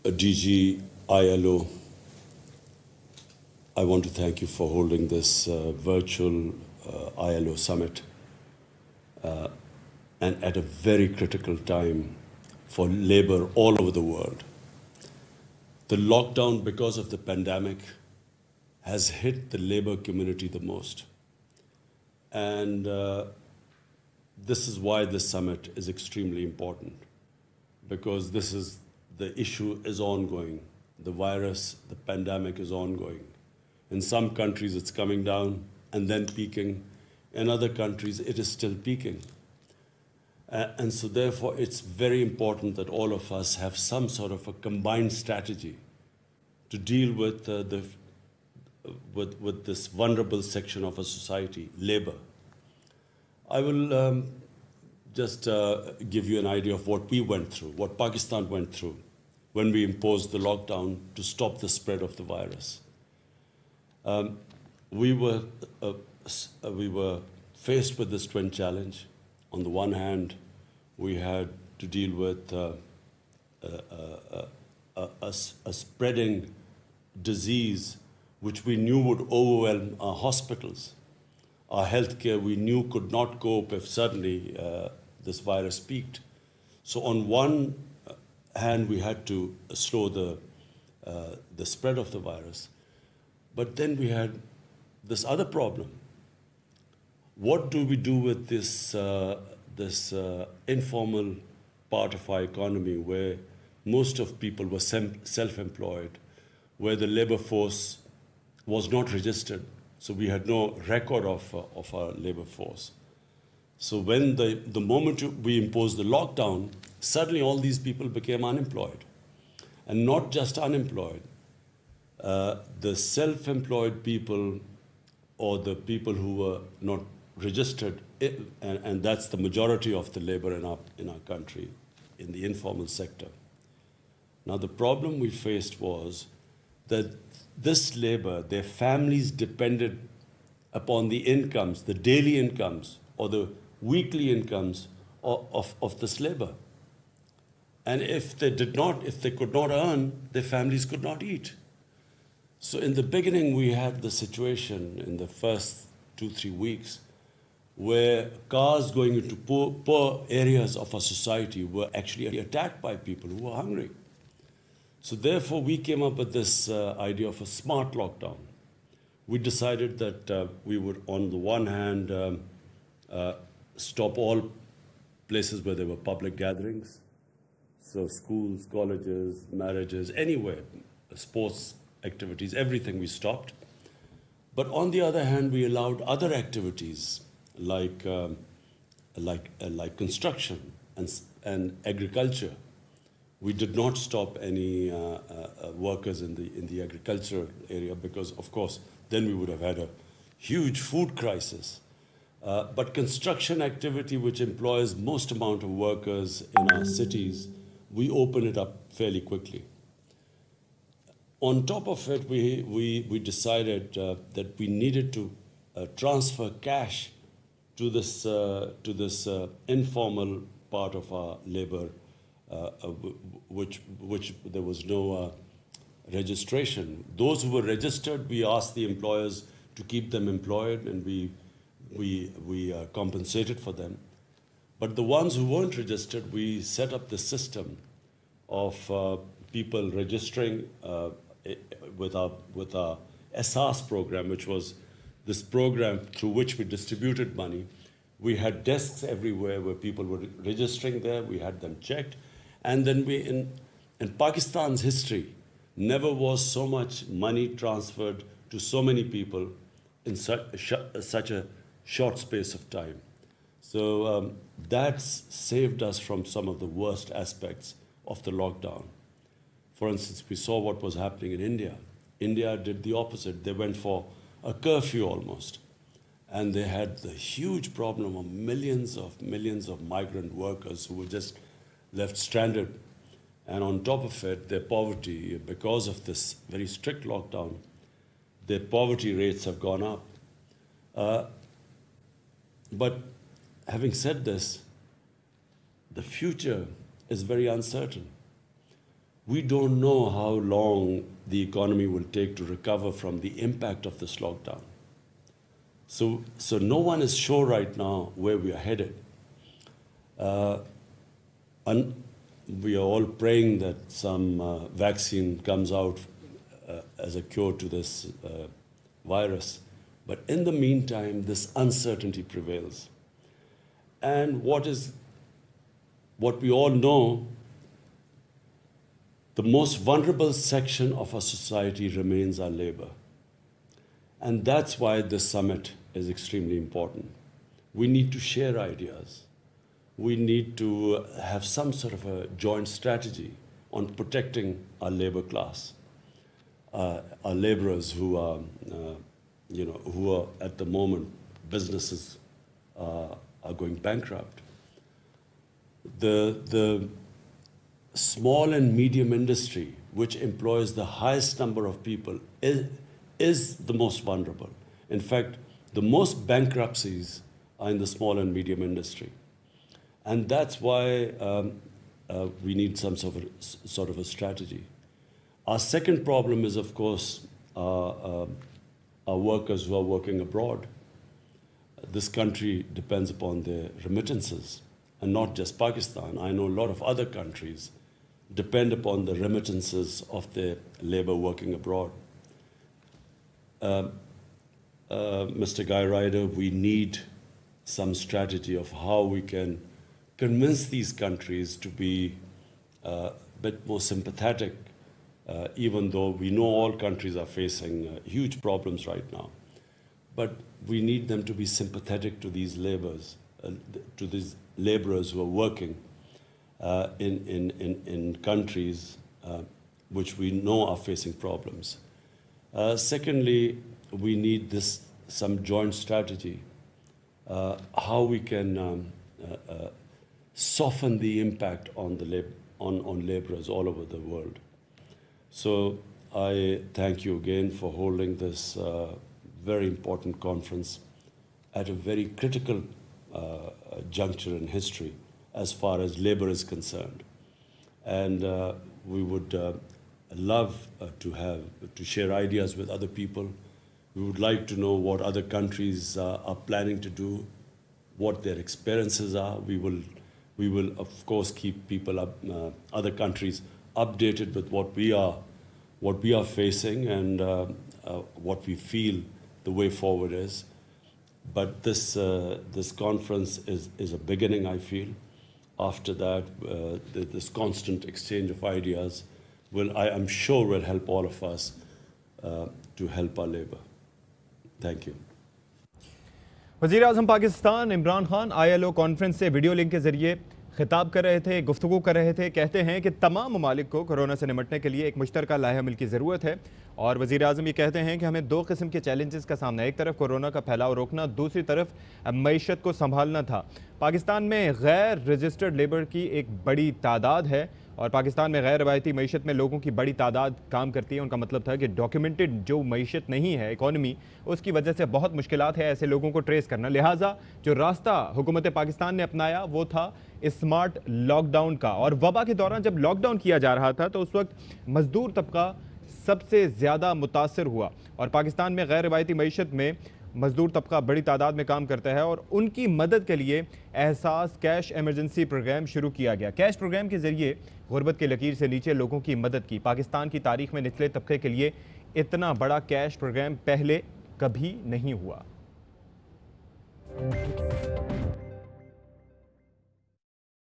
DG ILO, I want to thank you for holding this virtual ILO summit and at a very critical time for labor all over the world. The lockdown, because of the pandemic, has hit the labor community the most. And this is why this summit is extremely important, because the issue is ongoing. The virus, the pandemic is ongoing. In some countries, it's coming down and then peaking. In other countries, it is still peaking. And so therefore, it's very important that all of us have some sort of a combined strategy to deal with with this vulnerable section of a society, labor. I will just give you an idea of what we went through, what Pakistan went through when we imposed the lockdown to stop the spread of the virus. We were faced with this twin challenge. On the one hand, we had to deal with a spreading disease which we knew would overwhelm our hospitals. Our healthcare, we knew, could not cope if suddenly this virus peaked. So on one hand, we had to slow the spread of the virus. But then we had this other problem. What do we do with this informal part of our economy where most of people were self-employed, where the labor force was not registered, so we had no record of our labor force. So when the moment we imposed the lockdown, suddenly all these people became unemployed. And not just unemployed, the self-employed people or the people who were not registered, and that's the majority of the labor in our country, in the informal sector. Now the problem we faced was that this labor, their families depended upon the incomes, the daily incomes or the weekly incomes of this labor. And if they could not earn, their families could not eat. So in the beginning, we had the situation in the first 2-3 weeks where cars going into poor areas of our society were actually attacked by people who were hungry. So therefore, we came up with this idea of a smart lockdown. We decided that we would, on the one hand, stop all places where there were public gatherings, so schools, colleges, marriages, anywhere, sports activities, everything we stopped. But on the other hand, we allowed other activities like construction and agriculture. We did not stop any workers in the agricultural area because, of course, then we would have had a huge food crisis. But construction activity, which employs most amount of workers in our cities, we open it up fairly quickly. On top of it, we decided that we needed to transfer cash to this informal part of our labor, which there was no registration. Those who were registered, we asked the employers to keep them employed, and we compensated for them. But the ones who weren't registered, we set up the system of people registering with our SARS program, which was this program through which we distributed money. We had desks everywhere where people were registering there. We had them checked. And then in Pakistan's history, never was so much money transferred to so many people in such a short space of time. So that's saved us from some of the worst aspects of the lockdown. For instance, we saw what was happening in India. India did the opposite. They went for a curfew almost. And they had the huge problem of millions of migrant workers who were just left stranded. And on top of it, their poverty, because of this very strict lockdown, their poverty rates have gone up. But having said this, the future is very uncertain. We don't know how long the economy will take to recover from the impact of this lockdown. So no one is sure right now where we are headed. And we are all praying that some vaccine comes out as a cure to this virus. But in the meantime, this uncertainty prevails. And what we all know, the most vulnerable section of our society remains our labor. And that's why this summit is extremely important. We need to share ideas. We need to have some sort of a joint strategy on protecting our labor class, our laborers who are at the moment, businesses are going bankrupt. The small and medium industry, which employs the highest number of people, is the most vulnerable. In fact, the most bankruptcies are in the small and medium industry. And that's why we need some sort of a strategy. Our second problem is, of course, our workers who are working abroad. This country depends upon their remittances, and not just Pakistan. I know a lot of other countries depend upon the remittances of their labor working abroad. Mr. Guy Ryder, we need some strategy of how we can convince these countries to be a bit more sympathetic, even though we know all countries are facing huge problems right now. But we need them to be sympathetic to these laborers who are working in countries which we know are facing problems. Secondly, we need some joint strategy, how we can soften the impact on laborers all over the world. So I thank you again for holding this very important conference at a very critical juncture in history as far as labor is concerned. And we would love to share ideas with other people. We would like to know what other countries are planning to do, what their experiences are. We will of course keep other countries updated with what we are facing and what we feel the way forward is. But this conference is a beginning, I feel. After that, this constant exchange of ideas I'm sure will help all of us to help our labor. Thank you. वज़ीर आज़म Pakistan Imran Khan ILO conference से video link के जरिए खिताब कर रहे थे, गुफ्तगू कर रहे थे। कहते हैं कि तमाम ममालिक को कोरोना से निपटने के लिए एक मुश्तरका लाहे-अमल की ज़रूरत है। और वज़ीर आज़म ये कहते हैं कि हमें दो किस्म के चैलेंजेस का सामना, एक तरफ कोरोना का फैलाव रोकना, दूसरी तरफ मईशत को संभालना था। पाकिस्तान में गैर रजिस्टर्ड लेबर की एक बड़ी तादाद है और पाकिस्तान में गैर रवायती मईशत में लोगों की बड़ी तादाद काम करती है। उनका मतलब था कि डॉक्यूमेंटेड जो मईशत नहीं है इकॉनमी, उसकी वजह से बहुत मुश्किलात है ऐसे लोगों को ट्रेस करना। लिहाजा जो रास्ता हुकूमत पाकिस्तान ने अपनाया वो था स्मार्ट लॉकडाउन का। और वबा के दौरान जब लॉकडाउन किया जा रहा था तो उस वक्त मजदूर तबका सबसे ज़्यादा मुतासर हुआ और पाकिस्तान में गैर रवायती मईशत में मजदूर तबका बड़ी तादाद में काम करता है और उनकी मदद के लिए एहसास कैश एमरजेंसी प्रोग्राम शुरू किया गया। कैश प्रोग्राम के ज़रिए गुर्बत की लकीर से नीचे लोगों की मदद की। पाकिस्तान की तारीख में निचले तबके के लिए इतना बड़ा कैश प्रोग्राम पहले कभी नहीं हुआ।